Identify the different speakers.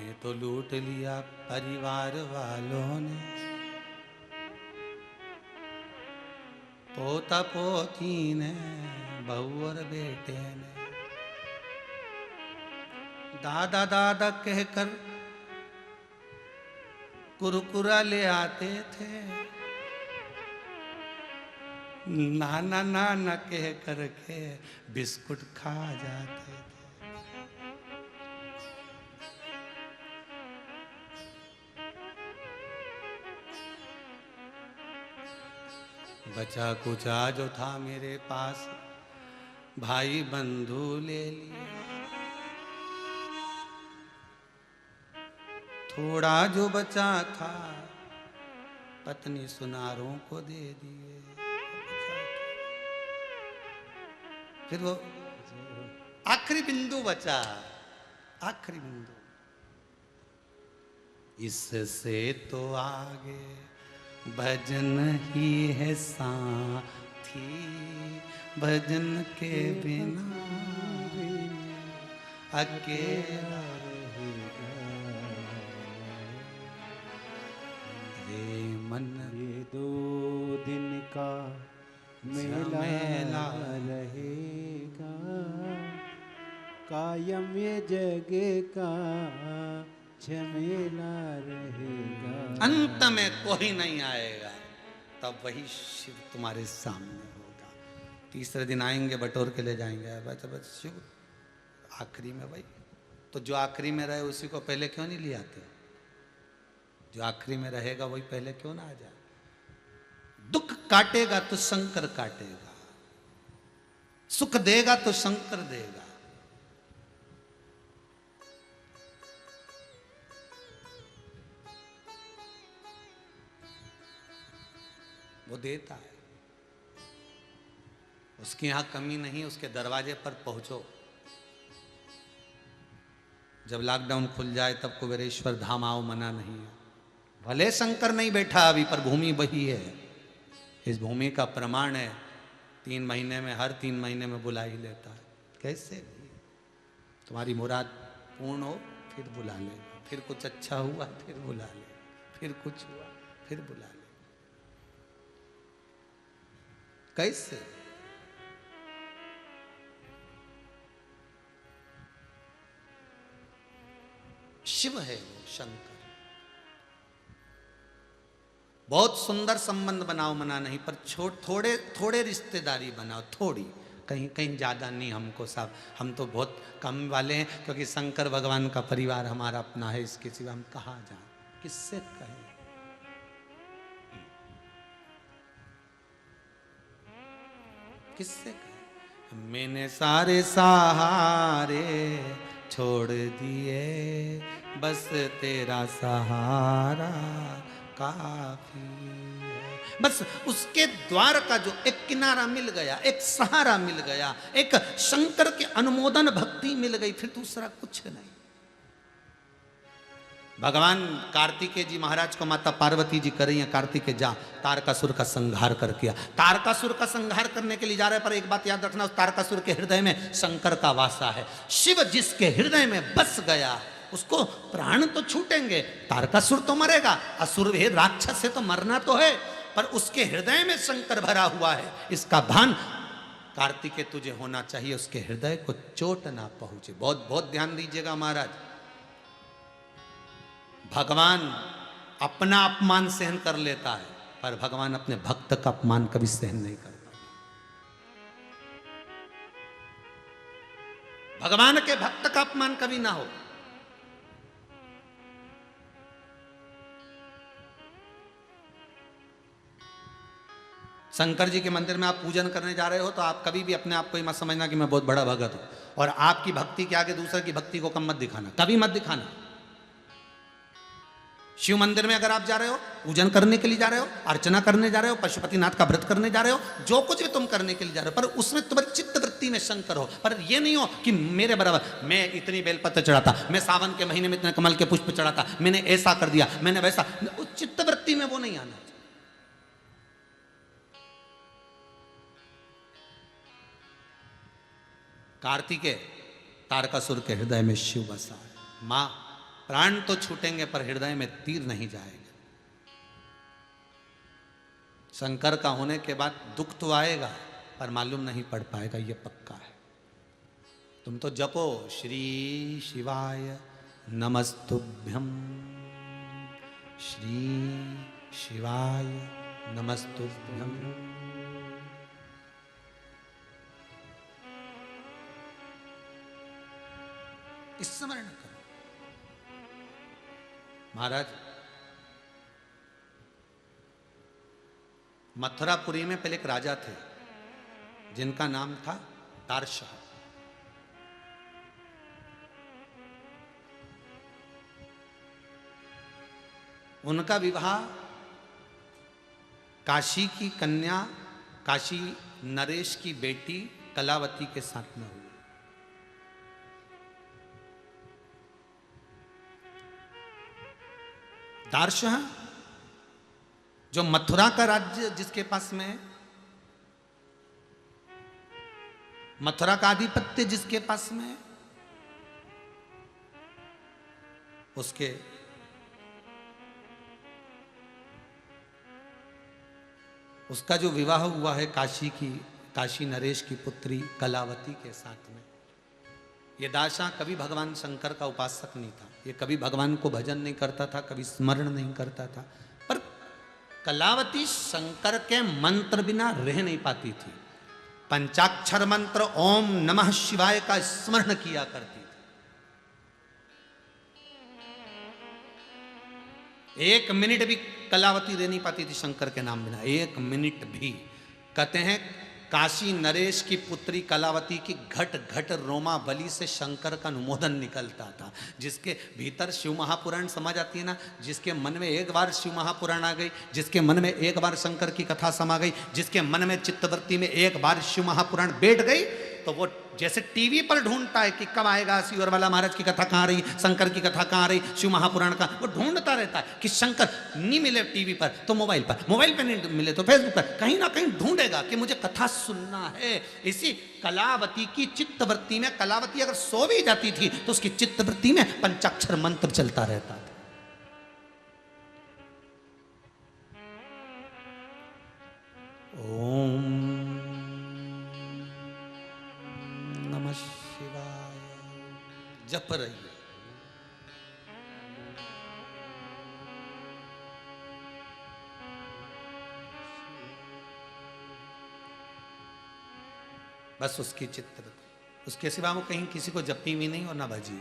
Speaker 1: ये तो लूट लिया परिवार वालों ने, पोता पोती ने, बहू और बेटे ने। दादा दादा कहकर कुरकुरा ले आते थे, नाना नाना कह करके बिस्कुट खा जाते थे। बचा कुचा जो था मेरे पास भाई बंधु ले लिया, थोड़ा जो बचा था पत्नी सुनारों को दे दिए। फिर वो आखिरी बिंदु बचा, आखिरी बिंदु। इससे तो आगे भजन ही है साथी, भजन के बिना अकेला रहेगा रे मन।
Speaker 2: ये 2 दिन का मेला रहेगा, कायम ये जग का झमेला रहेगा।
Speaker 1: अंत में कोई नहीं आएगा, तब वही शिव तुम्हारे सामने होगा। तीसरे दिन आएंगे, बटोर के ले जाएंगे। बस शिव आखिरी में वही। तो जो आखिरी में रहे उसी को पहले क्यों नहीं ले आते? जो आखिरी में रहेगा वही पहले क्यों ना आ जाए? दुख काटेगा तो शंकर काटेगा, सुख देगा तो शंकर देगा। वो देता है, उसकी यहां कमी नहीं। उसके दरवाजे पर पहुंचो। जब लॉकडाउन खुल जाए तब कुबेरेश्वर धाम आओ, मना नहीं है। भले शंकर नहीं बैठा अभी, पर भूमि वही है। इस भूमि का प्रमाण है 3 महीने में, हर 3 महीने में बुला ही लेता है। कैसे? तुम्हारी मुराद पूर्ण हो फिर बुला लेगा, फिर कुछ अच्छा हुआ फिर बुला ले, फिर कुछ हुआ फिर बुला ले। कैसे? शिव है वो, शंकर। बहुत सुंदर संबंध बनाओ, मना नहीं, पर थोड़े थोड़े रिश्तेदारी बनाओ, थोड़ी, कहीं कहीं ज्यादा नहीं। हमको साहब, हम तो बहुत कम वाले हैं, क्योंकि शंकर भगवान का परिवार हमारा अपना है। इसके सिवा हम कहाँ जाएं, किससे कहें? किससे कहें? मैंने सारे सहारे छोड़ दिए, बस तेरा सहारा काफी है। बस उसके द्वार का जो एक किनारा मिल गया, एक सहारा मिल गया, एक शंकर के अनुमोदन भक्ति मिल गई, फिर दूसरा कुछ नहीं। भगवान कार्तिकेय जी महाराज को माता पार्वती जी कर रही हैं, कार्तिकेय जा तारकासुर का संहार कर किया। तारकासुर का संहार करने के लिए जा रहे, पर एक बात याद रखना, उस तारकासुर के हृदय में शंकर का वासा है। शिव जिसके हृदय में बस गया उसको प्राण तो छूटेंगे, तारकासुर तो मरेगा, असुर है राक्षस है तो मरना तो है, पर उसके हृदय में शंकर भरा हुआ है। इसका भान कार्तिकेय तुझे होना चाहिए, उसके हृदय को चोट ना पहुंचे। बहुत बहुत ध्यान दीजिएगा महाराज। भगवान अपना अपमान सहन कर लेता है, पर भगवान अपने भक्त का अपमान कभी सहन नहीं करता। भगवान के भक्त का अपमान कभी ना हो। शंकर जी के मंदिर में आप पूजन करने जा रहे हो तो आप कभी भी अपने आप को ही मत समझना कि मैं बहुत बड़ा भगत हूं, और आपकी भक्ति के आगे दूसरे की भक्ति को कम मत दिखाना, कभी मत दिखाना। शिव मंदिर में अगर आप जा रहे हो, पूजन करने के लिए जा रहे हो, अर्चना करने जा रहे हो, पशुपतिनाथ का व्रत करने जा रहे हो, जो कुछ भी तुम करने के लिए जा रहे हो, पर उसमें तुम्हारी चित्त वृत्ति में शंकर हो। पर ये नहीं हो कि मेरे बराबर मैं इतनी बेलपत्र चढ़ाता, मैं सावन के महीने में इतने कमल के पुष्प चढ़ाता, मैंने ऐसा कर दिया, मैंने वैसा। उस चित्त वृत्ति में वो नहीं आना चाहिए। कार्तिकेय तारकासुर के हृदय में शिव बसा है। मां प्राण तो छूटेंगे पर हृदय में तीर नहीं जाएगा। शंकर का होने के बाद दुख तो आएगा पर मालूम नहीं पड़ पाएगा, ये पक्का है। तुम तो जपो श्री शिवाय नमस्तुभ्यम, श्री शिवाय नमस्तुभ्यम। स्मरण करो। महाराज मथुरापुरी में पहले एक राजा थे जिनका नाम था तारशाह। उनका विवाह काशी की कन्या, काशी नरेश की बेटी कलावती के साथ में हुआ। तारशाह जो मथुरा का राज्य जिसके पास में, मथुरा का आधिपत्य जिसके पास में, उसका जो विवाह हुआ है काशी नरेश की पुत्री कलावती के साथ में। ये दासा कभी भगवान शंकर का उपासक नहीं था, ये कभी भगवान को भजन नहीं करता था, कभी स्मरण नहीं करता था, पर कलावती शंकर के मंत्र बिना रह नहीं पाती थी। पंचाक्षर मंत्र ओम नमः शिवाय का स्मरण किया करती थी। एक मिनट भी कलावती रह नहीं पाती थी शंकर के नाम बिना, एक मिनट भी। कहते हैं काशी नरेश की पुत्री कलावती की घट घट रोमावली से शंकर का अनुमोदन निकलता था। जिसके भीतर शिव महापुराण समझ आती है ना, जिसके मन में एक बार शिव महापुराण आ गई, जिसके मन में एक बार शंकर की कथा समा गई, जिसके मन में चित्तवृत्ति में एक बार शिव महापुराण बैठ गई, तो वो जैसे टीवी पर ढूंढता है कि कब आएगा शिवर वाला महाराज की कथा कहाँ रही, शंकर की कथा कहाँ रही, शिव महापुराण का, वो ढूंढता रहता है कि शंकर नहीं मिले टीवी पर तो मोबाइल पर, मोबाइल पर नहीं मिले तो फेसबुक पर, कहीं ना कहीं ढूंढेगा कि मुझे कथा सुनना है। इसी कलावती की चित्तवृत्ति में, कलावती अगर सो भी जाती थी तो उसकी चित्तवृत्ति में पंचाक्षर मंत्र चलता रहता था। ओम नमः शिवाय जप रही है। बस उसकी चित्र, उसके सिवा वो कहीं किसी को जपी भी नहीं और ना भजी।